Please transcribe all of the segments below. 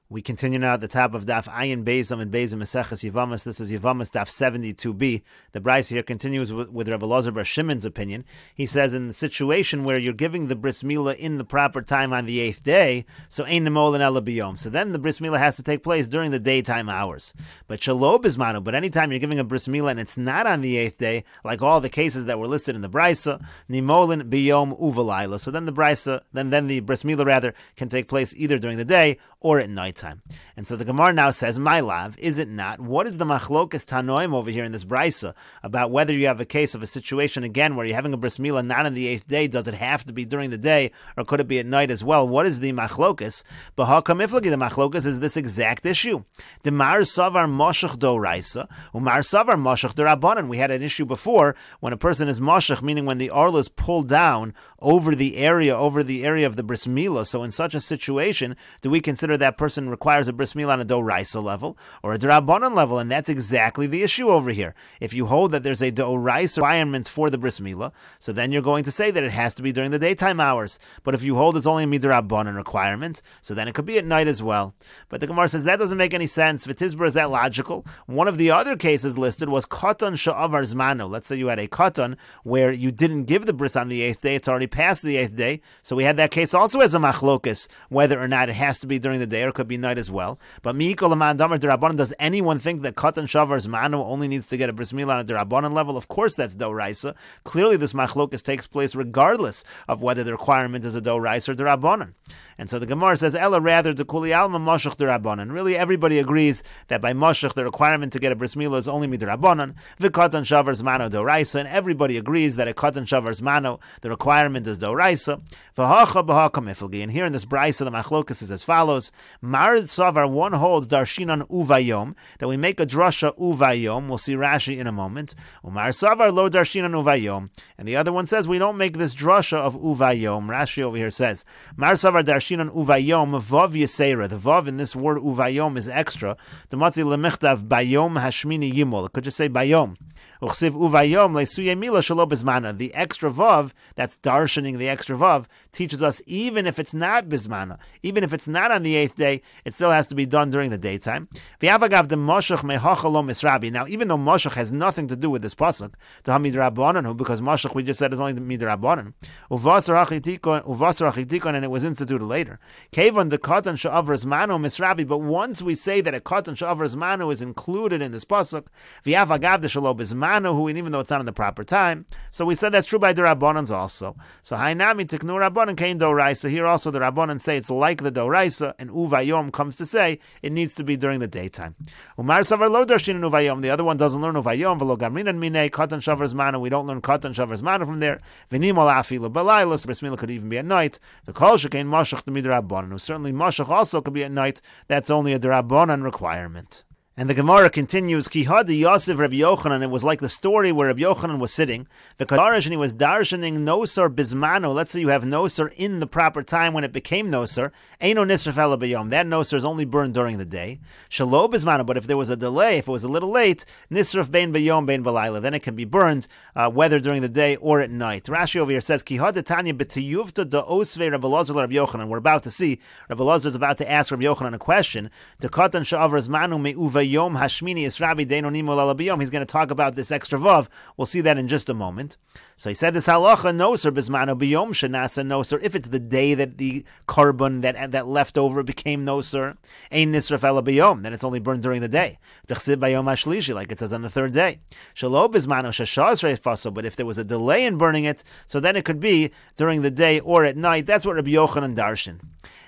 We continue now at the top of Daf Ayin Beizam and Beizam Maseches Yevamas. This is Yevamas Daf 72b. The Brisa here continues with Rabbi Elazar bar Shimon's opinion. He says in the situation where you're giving the bris milah in the proper time on the 8th day, so ein nemolin ela biyom. So then the bris milah has to take place during the daytime hours. But shelo bismanu. But anytime you're giving a bris milah and it's not on the 8th day, like all the cases that were listed in the Brisa, nimolin biyom uvalayla. So then the Brisa, then the bris milah rather can take place either during the day or at night time. And so the Gemara now says, my lav, is it not? What is the machlokas tanoim over here in this brisa about whether you have a case of a situation again where you're having a bris milah not on the 8th day? Does it have to be during the day or could it be at night as well? What is the machlokas? B'hakam iflagi, the machlokas is this exact issue. The mar savar moshach doraisa, umar savar moshach derabanan. We had an issue before when a person is moshach, meaning when the arl is pulled down over the area of the bris milah. So in such a situation, do we consider that person requires a bris milah on a doraisa level or a derabanan level? And that's exactly the issue over here. If you hold that there's a doraisa requirement for the bris milah, so then you're going to say that it has to be during the daytime hours. But if you hold it's only a midrabanan requirement, so then it could be at night as well. But the Gemara says that doesn't make any sense. V'tizbar, is that logical? One of the other cases listed was katan sha'avar zmano. Let's say you had a katan where you didn't give the bris on the 8th day, it's already past the 8th day, so we had that case also as a machlokas, whether or not it has to be during the day or it could be night as well. But mi'ikol aman damar derabanan, does anyone think that katan sha'avar zmano only needs to get a bris milah on a derabanan level? Of course that's doraisa. Clearly this machlokas takes place regardless of whether the requirement is a doraisa or derabanan. And so the Gemara says, Ella rather, the kuli alma moshach derabanan. Really, everybody agrees that by moshach, the requirement to get a bris milah is only miderabanan. V'katan shavar zmano doraisa, and everybody agrees that a katan shavar zmano, the requirement is doraisa. V'hacha b'hacha miflgi. And here in this brisa, the machlokas is as follows: Mar savar, one holds darshinan uvayom, that we make a drasha uvayom. We'll see Rashi in a moment. Umar savar lo darshinan uvayom, and the other one says we don't make this drasha of uvayom. Rashi over here says Mar savar darshinan uvayom vav yisera. The vav in this word uvayom is extra. The matzi lemichtav bayom hashmini yimol. It could just say bayom. Uchsiv uvayom leisuye mila shelo bizmana. The extra vav, that's darshaning the extra vav, teaches us even if it's not bizmana, even if it's not on the 8th day, it still has to be done during the daytime. V'yavagav the moshach mehachalo misrabi. Now, even though moshach has nothing to do with this pasuk, to hamidrabanan, because moshach we just said is only the midrabanan. Uvasar achitikon, and it was instituted later. Kevan the katan sha'avras manu misrabi. But once we say that a katan sha'avras manu is included in this pasuk, v'yavagav the shalo bizmanu, who even though it's not in the proper time, so we said that's true by the rabbanans also. So hainami tiknu rabbanan kain doraisa. Here also the rabbanan say it's like the doraisa, and uvayom comes to say it needs to be during the daytime. Umar savar lo darshin uvayom. The other one doesn't learn uvayom. V'lo gamrinan minei katan shavars manu. We don't learn katan shavars manu from there. V'nimol afilu b'laylos. Bris milah could even be at night. The kol shekain mashach the midrabbanan. Certainly mashach also could be at night. That's only a derabbanan requirement. And the Gemara continues, Ki hadi Yosef Rabbi Yochanan. It was like the story where Rabbi Yochanan was sitting. The Kadarish, and he was darshaning nosar bismano. Let's say you have nosar in the proper time when it became nosar. Eino nisraf ela b'yom. That nosar is only burned during the day. Shalo bismano. But if there was a delay, if it was a little late, nisraf bein b'yom bein b'layla. Then it can be burned whether during the day or at night. Rashi over here says, Ki hadi tanya b'tiyuvta da osvei Rabbi Elazar Rabbi Yochanan. We're about to see, Rabbi Elazar is about to ask Rabbi Yochanan a question. To katan sha'avr zmanu me'uva Yom Hashmini Israbi Deino Nimol Alabiyom. He's going to talk about this extra vav. We'll see that in just a moment. So he said this halacha noser bismano biyom shenasa noser. If it's the day that the carbon that left over became noser, ein nisraf ela biyom, then it's only burned during the day. T'chsiv bayom hashlishi, like it says on the 3rd day. Shalo bismano shashas reifaso. But if there was a delay in burning it, so then it could be during the day or at night. That's what Rabbi Yochanan darshan.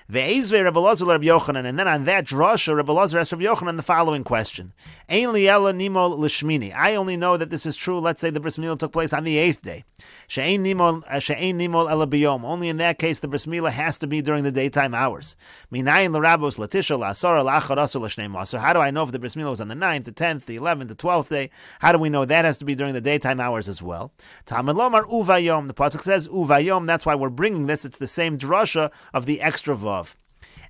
Ve'ezvei Rabbi Elazar Rabbi Yochanan, and then on that drasha, Rabbi Elazar asked Rabbi Yochanan the following question: Ein li ela nimol l'shmini. I only know that this is true. Let's say the bris milah took place on the 8th day. She'ein nimol ela biyom. Only in that case the bris milah has to be during the daytime hours. Minayin l'rabos l'tisha la'asara la'acharasu l'shnei maser. How do I know if the bris milah was on the 9th, the 10th, the 11th, the 12th day? How do we know that has to be during the daytime hours as well? Talmud lomar uvayom. The pasuk says uvayom. That's why we're bringing this. It's the same drasha of the extra vav.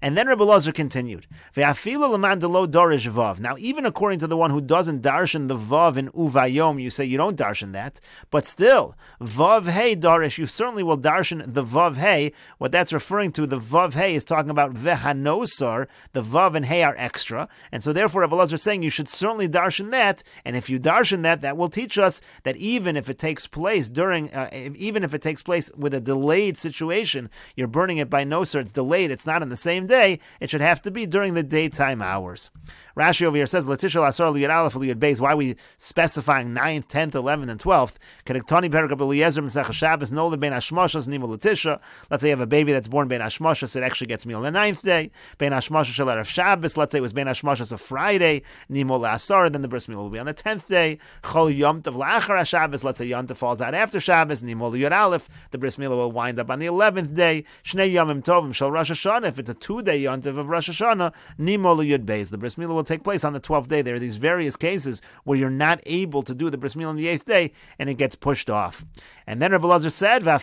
And then Rebbe Elazar continued, Ve'afilu l'man delo dorish vav. Now, even according to the one who doesn't darshan the vav in uvayom, you say you don't darshan that, but still, vav hey darish, you certainly will darshan the vav hey. What that's referring to, the vav hey is talking about vehanosar, the vav and hey are extra, and so therefore Rebbe Elazar is saying you should certainly darshan that, and if you darshan that, that will teach us that even if it takes place even if it takes place with a delayed situation, you're burning it by nosar, it's delayed, it's not on the same day, it should have to be during the daytime hours. Rashi over here says, L'tishal asar liyad aleph liyad beis. Why are we specifying 9th, 10th, 11th, and 12th? Kenektani perak Eliezer Mesech Shabbos nolad ben hashmashas nimo l'tisha. Let's say you have a baby that's born ben hashmashas, it actually gets meal on the 9th day. Ben hashmashas shel erev Shabbos. Let's say it was ben hashmashas of Friday, nimo la'asar, then the bris milah will be on the 10th day. Chol yom tov la'achar Shabbos. Let's say yom tov falls out after Shabbos, nimo liyad aleph. The bris milah will wind up on the 11th day. Shnei yomim tovim shel Rosh Hashanah. If it's a 2-day yom tov of Rosh Hashanah, nimo liyad beis. The bris milah will take place on the 12th day. There are these various cases where you're not able to do the bris milah on the 8th day, and it gets pushed off. And then Rebbe Elazar said, there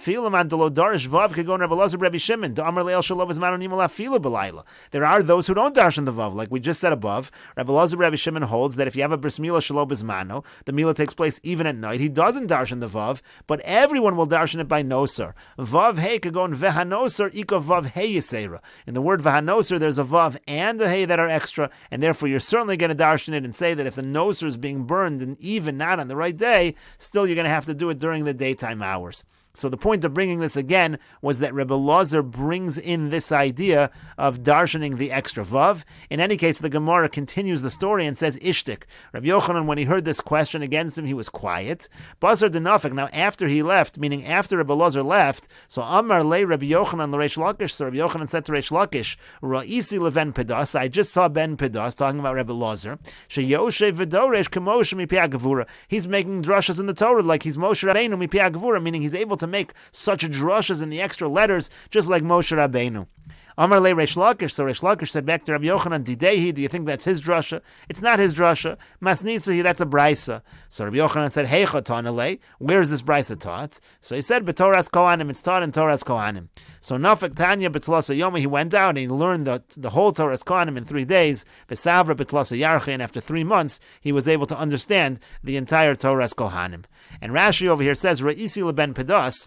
are those who don't darshan the vav, like we just said above. Rebbe Elazar Rabbi Shimon holds that if you have a bris milah shelo bizmano, the milah takes place even at night. He doesn't darshan the vav, but everyone will darshan it by nosar. Vav hey kagon vehanosar ika vav hey yisera. In the word vehanosar, there's a vav and a hey that are extra, and therefore you're certainly going to darshan it and say that if the nosar is being burned and even not on the right day, still you're going to have to do it during the daytime hours. So the point of bringing this again was that Rebbe Elazar brings in this idea of darshaning the extra vav. In any case, the Gemara continues the story and says, Ishtik. Rabbi Yochanan, when he heard this question against him, he was quiet. Basar denafik. Now, after he left, meaning after Rebbe Elazar left, so Amar le Rabbi Yochanan l'Reish Lakish. So Rabbi Yochanan said to Reish Lakish, Ra'isi leven pedas. I just saw Ben Pedas talking about Rebbe Elazar. Sheyoshe v'doresh k'moshe mipi agavura. He's making drashas in the Torah like he's Moshe Rabbeinu mipi agavura, meaning he's able to make such drashas in the extra letters, just like Moshe Rabbeinu. Amar le Reish Lakish. So Reish Lakish said back to Rabbi Yochanan, Didehi, do you think that's his drasha? It's not his drasha. Masnitzahi, that's a brisa. So Rabbi Yochanan said, Heicha tanale, where is this brisa taught? So he said, B'Toras Kohanim, it's taught in Toras Kohanim. So Nafik Tanya B'Tlasa Yomi, he went out and he learned the whole Toras Kohanim in 3 days. V'Savra B'Tlasa Yarchi, and after 3 months, he was able to understand the entire Toras Kohanim. And Rashi over here says, Ra'isi leben Pedas.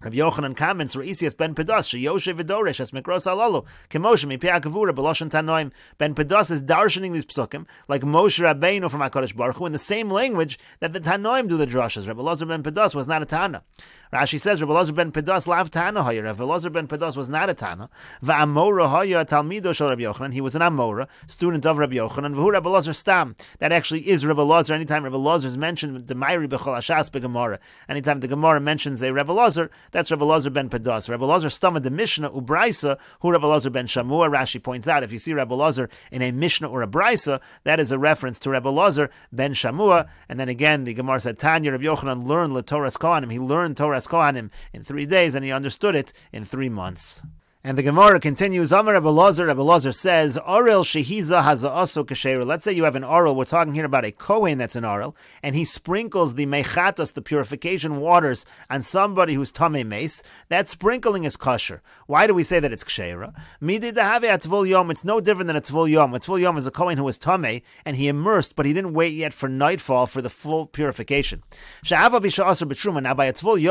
Rabbi Yochanan comments, Reisias ben Pedas, Sheyoshe v'doresh, as Mikros alalu, Kemoshe mipi akavura, Beloshan tanoim. Ben Pedas is darshaning these psukim, like Moshe Rabbeinu from HaKadosh Baruch Hu, in the same language that the Tanoim do the drashas. Rabbi Elazar ben Pedas was not a Tana. Rashi says, Rabbi Elazar ben Pedas lav Tana hayer. Rabbi Elazar ben Pedas was not a Tana. Va'amora hayer talmido shel Rabbi Yochanan. He was an Amora, student of Rabbi Yochanan. V'hu Rabbi Elazar stam. That actually is Rabbi Elazar. Anytime Rabbi Elazar is mentioned, the Mayri b'chol hashas b'Gemara. Anytime the Gemara mentions a Rabbi Elazar, that's Rabbi Elazar ben Pedas. Rabbi Elazar stamad the Mishnah ubraisa, who Rabbi Elazar ben Shamua. Rashi points out, if you see Rabbi Elazar in a Mishnah or a Braisa, that is a reference to Rabbi Elazar ben Shamua. And then again, the Gemara said, Tanya, Rabbi Yochanan learned Toras Kohanim. He learned Toras Kohanim in 3 days, and he understood it in 3 months. And the Gemara continues, Amar Rabbi Elazar says, Orel shehiza haza'aso kasher. Let's say you have an orel, we're talking here about a kohen that's an orel, and he sprinkles the mechatos, the purification waters, on somebody who's tamei meis. That sprinkling is kosher. Why do we say that it's kshera? Midi dahave atzvul yom, it's no different than a tvul yom. A tvul yom is a kohen who was tamei, and he immersed, but he didn't wait yet for nightfall for the full purification. Sha'ava b'sha'asar b'truma. Now by a tvul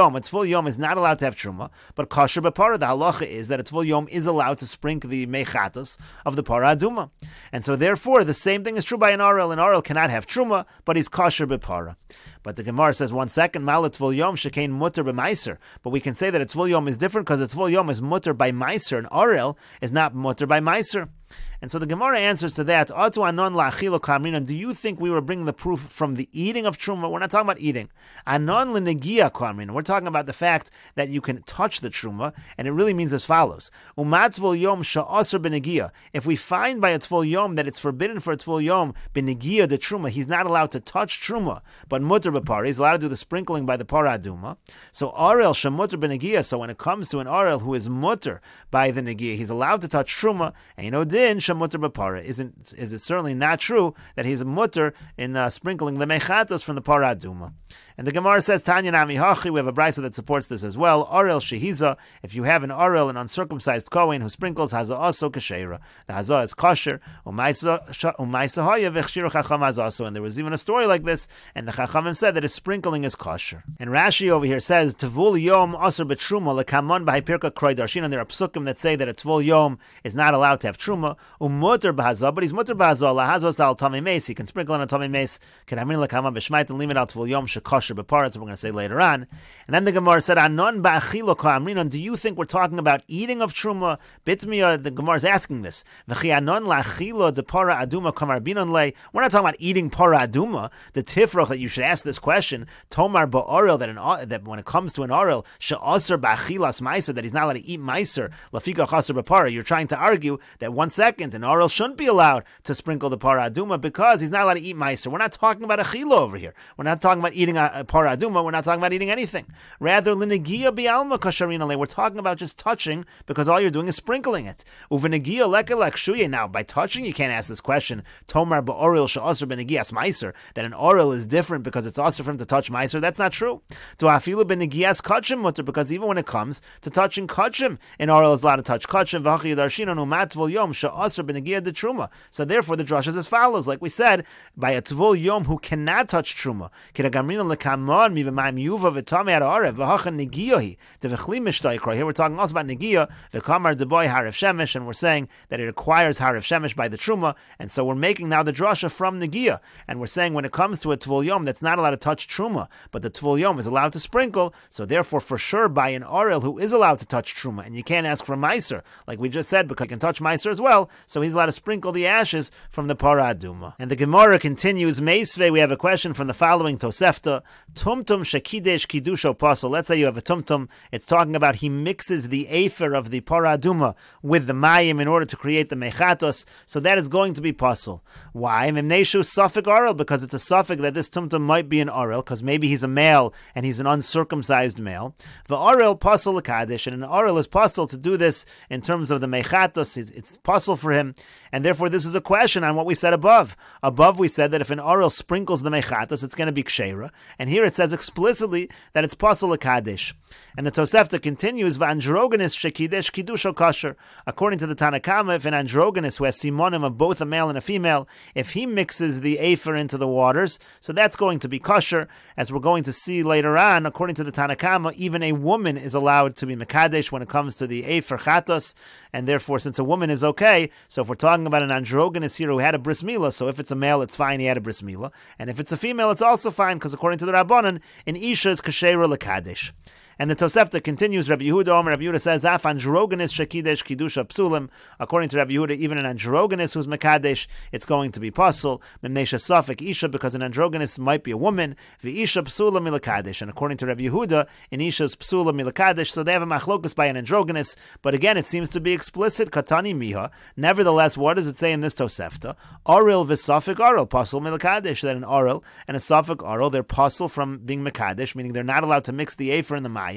yom is not allowed to have truma, but kosher b'para. The halacha is that a tvul yom is allowed to sprinkle the mechatos of the para aduma. And so therefore, the same thing is true by an arel. An arel cannot have truma, but he's kosher b'para. But the Gemara says, 1 second, malat tvul yom shekein mutter b'maiser. But we can say that a tvul yom is different because a tvul yom is mutter by maiser. An arel is not mutter by maiser. And so the Gemara answers to that, do you think we were bringing the proof from the eating of truma? We're not talking about eating. Anon l'negia kamrin. We're talking about the fact that you can touch the truma, and it really means as follows. Umat tvul yom sha'asr b'negia. If we find by a tvul yom that it's forbidden for a tvul yom b'negia the truma, he's not allowed to touch truma, but mutter b'para, he's allowed to do the sprinkling by the para aduma. So arel shemutter b'negia. So when it comes to an arel who is mutter by the negia, he's allowed to touch truma, and you know din shemuter b'para. Is it certainly not true that he's a mutter in sprinkling the mechatos from the para aduma? And the Gemara says, Tanya Nami Hachi, we have a brisa that supports this as well. Arel Shehiza, if you have an Arel, an uncircumcised Kohen, who sprinkles Haza also Kashera. The Haza is kosher, and there was even a story like this, and the Chachamim said that his sprinkling is kosher. And Rashi over here says, Tavul Yom Asr Betruma, Lekamon Bahipirka Kroy Darshin, and there are psukim that say that a Tvul Yom is not allowed to have Truma, Mutter Bahaza, but he's Mutter Bahaza, Lahazos al Tami Mes, he can sprinkle on a Tami Mes, Kedamin Lekamon Beshmait, and limit al Tvul Yom Shekosher. That's what we're going to say later on. And then the Gemara said, Anon ba'achilo ka'amrinon, do you think we're talking about eating of truma? Bitmiya, the Gemara is asking this. V'chi anon la'achilo de para aduma kamarbinon le. We're not talking about eating para aduma. The tifroch that you should ask this question, tomar ba'orel, that when it comes to an orel, she'aser ba'achilas meiser, that he's not allowed to eat meiser, lafika chaser b'para. You're trying to argue that 1 second, an orel shouldn't be allowed to sprinkle the para aduma because he's not allowed to eat meiser. We're not talking about achilo over here. We're not talking about eating a para aduma, we're not talking about eating anything. Rather, linigia bialma kasharina le, we're talking about just touching because all you're doing is sprinkling it. Uvenigia lekelek shuye. Now, by touching, you can't ask this question. Tomar ba'oril she'asr benigias meiser, that an oril is different because it's also for him to touch meiser. That's not true. To afilu benigias kachim mutter, because even when it comes to touching kachim, an oril is allowed to touch kachim. V'hachi darshinon umatvul yom she'asr benigia de truma. So therefore, the drush is as follows. Like we said, by a tvul yom who cannot touch truma, kiragamrina lekamon. Here we're talking also about negiya, v'kamar deboy harif shemesh, and we're saying that it requires harif shemesh by the truma, and so we're making now the drasha from negiya, and we're saying when it comes to a tvul yom that's not allowed to touch truma, but the tvul yom is allowed to sprinkle, so therefore for sure by an orel who is allowed to touch truma, and you can't ask for meiser, like we just said, because he can touch meiser as well, so he's allowed to sprinkle the ashes from the para aduma. And the Gemara continues, Meisve, we have a question from the following Tosefta, Tumtum shekidesh kidusho pasol. Let's say you have a tumtum. It's talking about he mixes the afer of the paraduma with the mayim in order to create the mechatos. So that is going to be pasol. Why? Mimneshu suffik orel, because it's a suffik that this tumtum might be an orel, because maybe he's a male and he's an uncircumcised male. The orel pasol lekadesh, and an orel is pasol to do this in terms of the mechatos. It's pasol for him, and therefore this is a question on what we said above. Above we said that if an orel sprinkles the mechatos, it's going to be kshera, and here it says explicitly that it's pasal kadesh. And the Tosefta continues, "V'androgenis shekidesh kidusho kosher." According to the Tanakama, if an androgenis who has simonim of both a male and a female, if he mixes the afer into the waters, so that's going to be kosher. As we're going to see later on, according to the Tanakama, even a woman is allowed to be mekadesh when it comes to the afer chatos, and therefore, since a woman is okay, so if we're talking about an androgenis here who had a bris milah, so if it's a male, it's fine, he had a bris milah, and if it's a female, it's also fine, because according to the Rabbanan, an isha is kashera lekadesh. And the Tosefta continues, Rabbi Yehuda, Rabbi Yehuda says, Af androgenis shekidesh kidusha psulim. According to Rabbi Yehuda, even an androgenis who's mekadesh, it's going to be pasul. Memnesha safek isha, because an androgenis might be a woman. V'isha psula milakadesh. And according to Rabbi Yehuda, an isha is psula milakadesh. So they have a machlokus by an androgenis. But again, it seems to be explicit, katani miha. Nevertheless, what does it say in this Tosefta? Oril v'safek oril, pasul milakadesh. That an oril and a safek oril, they're pasul from being mekadesh, meaning they're not allowed to mix the afer and the mayim.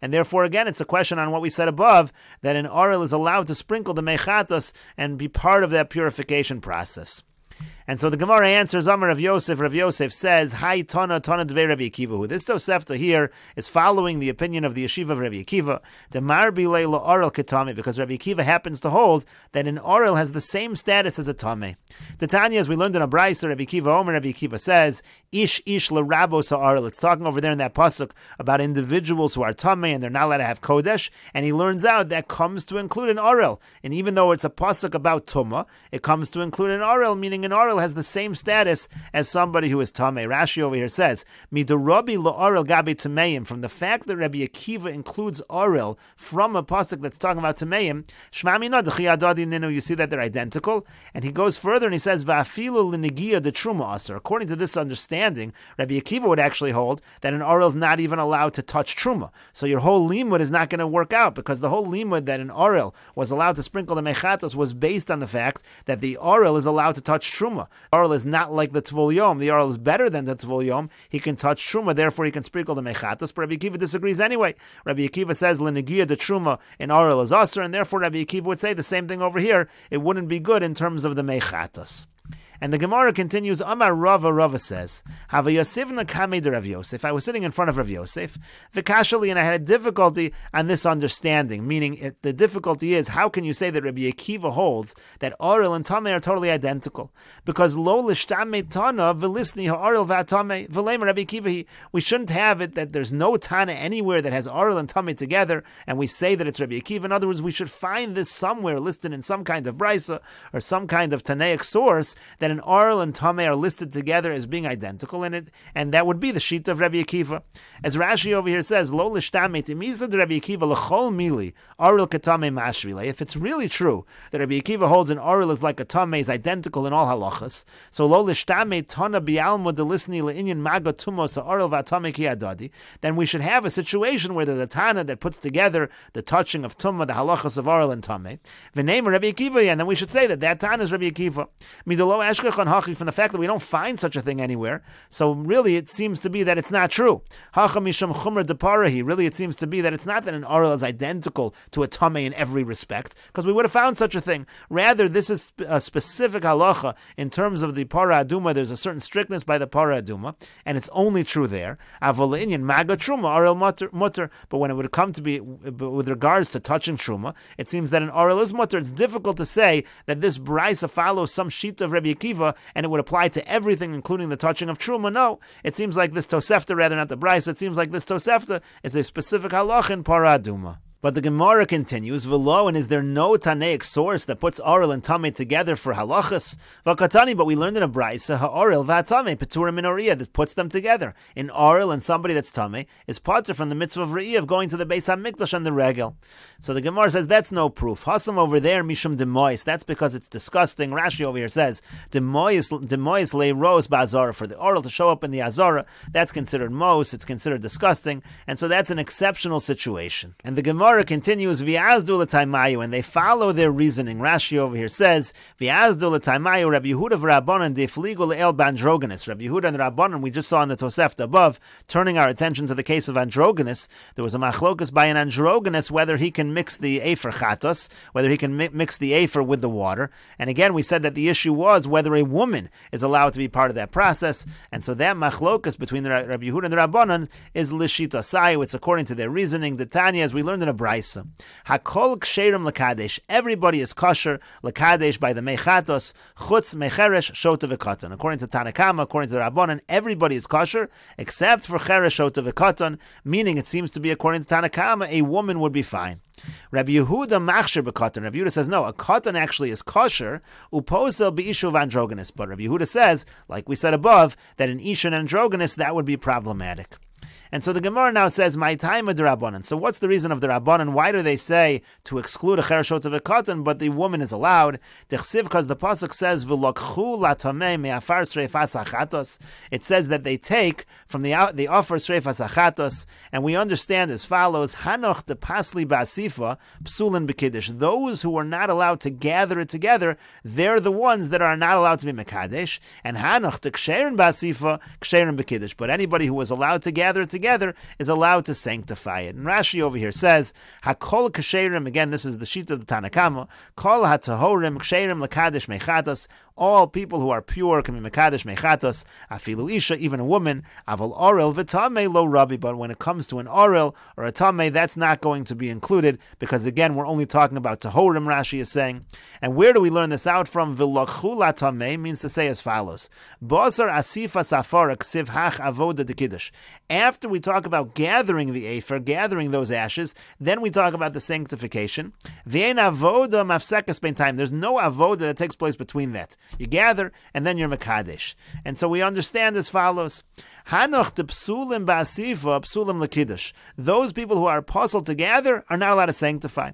And therefore, again, it's a question on what we said above, that an orel is allowed to sprinkle the mechatos and be part of that purification process. And so the Gemara answers, Amar Rav Yosef. Rav Yosef says, Hai Tana Dvei Rabbi Akiva. Who this Tosefta here is following the opinion of the yeshiva of Rabbi Akiva, Demar Bilei Orel Ketame, because Rabbi Akiva happens to hold that an orel has the same status as a tame. The Tanya, as we learned in a brayso, Rabbi Akiva Omer, Rabbi Akiva says, Ish l'rabos ha'orel. It's talking over there in that pasuk about individuals who are tame and they're not allowed to have kodesh, and he learns out that comes to include an orel. And even though it's a pasuk about tuma, it comes to include an orel, meaning an orel has the same status as somebody who is tamei. Rashi over here says, Midarabi la'orel gabi tameim, from the fact that Rabbi Akiva includes orel from a pasuk that's talking about tameim, shmamina d'chi adadi ninu, you see that they're identical. And he goes further and he says, Va'afilu l'negiya de truma aser. According to this understanding, Rabbi Akiva would actually hold that an orel is not even allowed to touch truma. So your whole limud is not going to work out, because the whole limud that an orel was allowed to sprinkle the mechatos was based on the fact that the orel is allowed to touch truma. Oral is not like the Tvul Yom. The oral is better than the Tvul Yom. He can touch Truma, therefore he can sprinkle the Mechatos, but Rabbi Akiva disagrees anyway. Rabbi Akiva says, L'negia de Truma in oral is Asr, and therefore Rabbi Akiva would say the same thing over here. It wouldn't be good in terms of the Mechatos. And the Gemara continues, Amar Rava says, Hava Yosefna Kame de Rav Yosef. I was sitting in front of Rav Yosef, Vikashali, and I had a difficulty on this understanding, meaning the difficulty is, how can you say that Rabbi Akiva holds that Orel and Tameh are totally identical? Because Lo Lishtame Tana, Velisni Ha'orel V'Atame, V'Lema Rabbi Akiva, we shouldn't have it that there's no Tana anywhere that has Orel and Tameh together, and we say that it's Rabbi Akiva. In other words, we should find this somewhere listed in some kind of Brisa, or some kind of Tanaic source, that an Orel and Tameh are listed together as being identical in it, and that would be the sheet of Rabbi Akiva. As Rashi over here says, Lo l'shtamet imizad Rabbi Akiva l'chol mili Orel katameh mashvile. If it's really true that Rabbi Akiva holds an Orel is like a Tameh is identical in all halachas, so Lo l'shtamet tana bialma delisni le'inyan maga tumos Orel v'atameh ki adadi, then we should have a situation where there's a Tana that puts together the touching of Tumah, the halachas of Orel and Tameh, v'neimer Rabbi Akiva, and then we should say that Tana is Rabbi Akiva. Midolo from the fact that we don't find such a thing anywhere, so really it seems to be that it's not true. Really it seems to be that it's not that an Orel is identical to a Tameh in every respect, because we would have found such a thing. Rather, this is a specific halacha in terms of the Para Aduma. There's a certain strictness by the Para Aduma, and it's only true there. Maga Truma, Orel mutter. But when it would come to be with regards to touching Truma, it seems that an Orel is mutter. It's difficult to say that this Braisa follows some sheet of Rabbi Akiva, and it would apply to everything, including the touching of Truma. No, it seems like this Tosefta, rather not the Braisa, it seems like this Tosefta is a specific halach in Para Aduma. But the Gemara continues, V'lo, and is there no Tanaic source that puts Orel and Tameh together for halachas? V'katani, but we learned in a Braisa, Ha'orel v'Tameh, Peturim in Oriyah, that puts them together. In Orel, and somebody that's Tameh is patur from the mitzvah of Re'iyah, of going to the Beis HaMikdash and the Regel. So the Gemara says, that's no proof. Hasam over there, Mishum Demois, that's because it's disgusting. Rashi over here says, Demois lay rose ba'azara, for the Orel to show up in the Azara, that's considered mos, it's considered disgusting, and so that's an exceptional situation. And the Gemara continues, V'yazdu l'taimayu, and they follow their reasoning. Rashi over here says, V'yazdu l'taimayu, Rabbi Yehuda v'Rabbanan defligu le'el b'androgenes. Rabbi Yehuda and Rabbanan, we just saw in the Tosefta above, turning our attention to the case of androgenes. There was a machlokas by an androgenes whether he can mix the afer chatos, whether he can mix the afer with the water. And again, we said that the issue was whether a woman is allowed to be part of that process. And so that machlokas between the Rabbi Yehuda and the Rabbanan is lishita sayu. It's according to their reasoning. The Tanya, as we learned in a Braisa, Hakol ksherim lekadesh. Everybody is kosher lekadesh by the mechatos chutz mecheresh shota v'katan. According to Tanakama, according to the Rabbanan, everybody is kosher except for cheresh shota v'katan. Meaning, it seems to be according to Tanakama, a woman would be fine. Rabbi Yehuda machshir b'katan. Rabbi Yehuda says no, a katan actually is kosher uposel b'ishuv androgenes. But Rabbi Yehuda says, like we said above, that in isha and androgenes that would be problematic. And so the Gemara now says, "My time of the Rabbanan." So what's the reason of the Rabbanan? Why do they say to exclude a chereshot of a cotton, but the woman is allowed? Because the pasuk says, "V'lokchu latamei me'afar sreifas achatos." It says that they take from the offer sreifas achatos, and we understand as follows: Hanoch de pasli ba'asifa psulin b'kiddush. Those who are not allowed to gather it together, they're the ones that are not allowed to be mekadesh. And Hanoch de ksherin ba'asifa ksherin b'kiddush. But anybody who was allowed to gather it together is allowed to sanctify it. And Rashi over here says, Hakol kasherim, again, this is the sheet of the Tanakama, Kol hatahorim ksherim lekadesh mechatas, all people who are pure can be mekadesh mechatas, afilu isha, even a woman, aval orel v'tamei lo rabbi, but when it comes to an orel or a tamei, that's not going to be included, because again, we're only talking about tahorim, Rashi is saying. And where do we learn this out from? V'lochu la tamei means to say as follows, Bosar asifa safara ksiv hach avoda de kiddush. After we talk about gathering the afer, gathering those ashes, then we talk about the sanctification. V'ein avoda mafsekas bein time. There's no avoda that takes place between that. You gather, and then you're mekadesh. And so we understand as follows. Hanoch de psulim ba'asifa, psulim lekiddush. Those people who are puzzled to gather are not allowed to sanctify.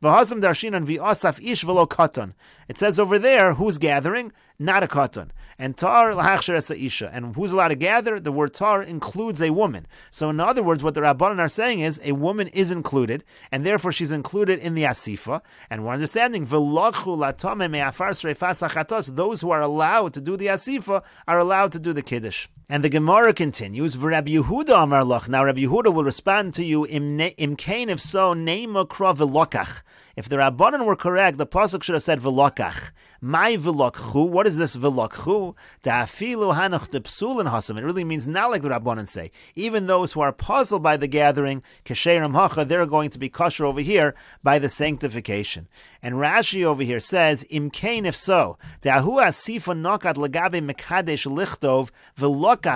V'hasam darshinan v'asaf ish v'lo katan. It says over there, who's gathering? Not a katan. And tar l'hachsher es isha. And who's allowed to gather? The word tar includes a woman. So in other words, what the Rabbanan are saying is a woman is included, and therefore she's included in the asifa. And we're understanding v'lachchu latame me'afar sreifas achatos. Those who are allowed to do the asifa are allowed to do the kiddush. And the Gemara continues, Rabbi Yehuda Amar Lach. Now Rabbi Yehuda will respond to you, Im kain, if so, neima kra v'lokach. If the Rabbanan were correct, the pasuk should have said v'lokach. My v'lokchu. What is this v'lokchu? Da'afilu hanach depsulin hasam. It really means not like the Rabbanan say. Even those who are puzzled by the gathering, kesherim hacha, they're going to be kosher over here by the sanctification. And Rashi over here says, Im kain, if so, da'ahu asifa nokat legabe mekadesh lichtov v'lokach. In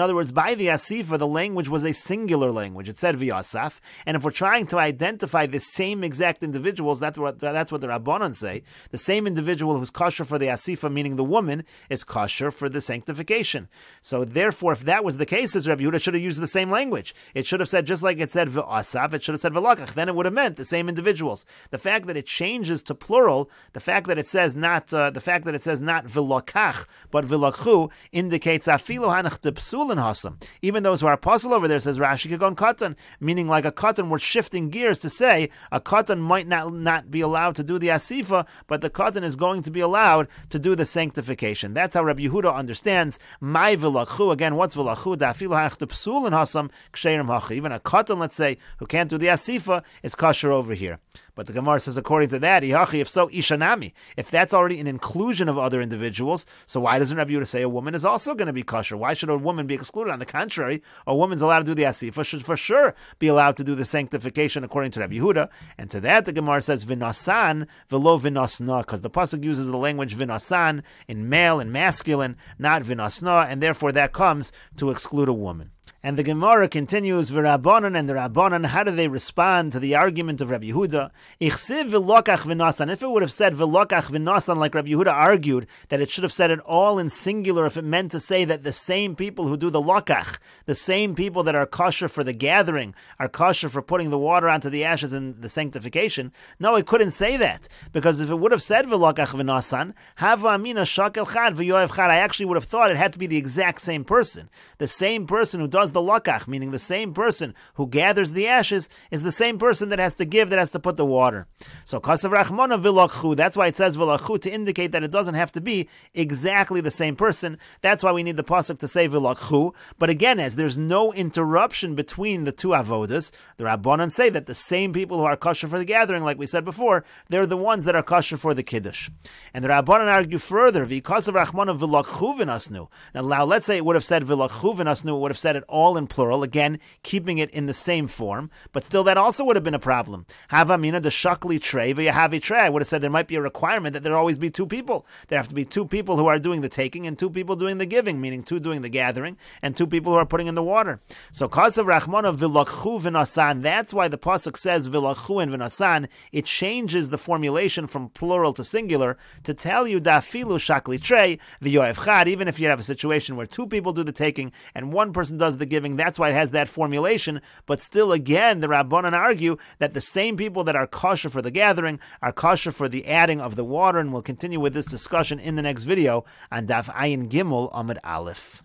other words, by the asifa, the language was a singular language. It said v'asaf, and if we're trying to identify the same exact individuals, that's what the Rabbanan say. The same individual who's kosher for the asifa, meaning the woman, is kosher for the sanctification. So therefore, if that was the case, as Rabbi Yehuda should have used the same language. It should have said, just like it said v'asaf, it should have said v'lakach. Then it would have meant the same individuals. The fact that it changes to plural, the fact that it says not v'lakach, but v'lakchu, indicates afilu hanach depsulin hasam. Even those who are apostle over there, says Rashi, kagon katan, meaning like a katan, we're shifting gears to say a katan might not be allowed to do the asifa, but the katan is going to be allowed to do the sanctification. That's how Rabbi Yehuda understands my v'lakchu. Again, what's v'lakchu? Afilu hanach depsulin hasam ksherim hacha. Even a katan, let's say, who can't do the asifa, is kosher over here. But the Gemara says, according to that, if so, ishanami. If that's already an inclusion of other individuals, so why doesn't Rabbi Yehuda say a woman is also going to be kosher? Why should a woman be excluded? On the contrary, a woman's allowed to do the asifa, should for sure be allowed to do the sanctification according to Rabbi Yehuda. And to that, the Gemara says, v'nasan v'lo v'nasna, because the pasuk uses the language v'nasan in male and masculine, not v'nasna, and therefore that comes to exclude a woman. And the Gemara continues, V'Rabbanan, and the Rabbanan, how do they respond to the argument of Rabbi Yehuda? Ichsiv v'lokach v'nasan. If it would have said v'lokach v'nasan, like Rabbi Yehuda argued, that it should have said it all in singular, if it meant to say that the same people who do the lokach, the same people that are kosher for the gathering, are kosher for putting the water onto the ashes in the sanctification. No, it couldn't say that, because if it would have said v'lokach v'nasan, hava amina shakel chad v'yoev chad, I actually would have thought it had to be the exact same person. The same person who does the lakach, meaning the same person who gathers the ashes, is the same person that has to give, that has to put the water. So kasav rachmana v'lakchu, that's why it says v'lakchu, to indicate that it doesn't have to be exactly the same person. That's why we need the pasuk to say v'lakchu. But again, as there's no interruption between the two avodas, the Rabbanan say that the same people who are kosher for the gathering, like we said before, they're the ones that are kosher for the kiddush. And the Rabbanan argue further, v'kasav rachmana v'lakchu v'nasnu. Now let's say it would have said v'lakchu v'nasnu, it would have said it all in plural, again, keeping it in the same form, but still that also would have been a problem. Havamina the shakli trey v'yahavi trey. I would have said there might be a requirement that there always be two people. There have to be two people who are doing the taking and two people doing the giving, meaning two doing the gathering and two people who are putting in the water. So kasav rachmana v'lakchu v'nasan, that's why the pasuk says v'lakchu and v'nasan. It changes the formulation from plural to singular to tell you dafilu shakli trey v'yoev chad, even if you have a situation where two people do the taking and one person does the giving, that's why it has that formulation. But still, again, the Rabbanan argue that the same people that are kosher for the gathering are kosher for the adding of the water, and we'll continue with this discussion in the next video on Daf Ayin Gimel Amud Aleph.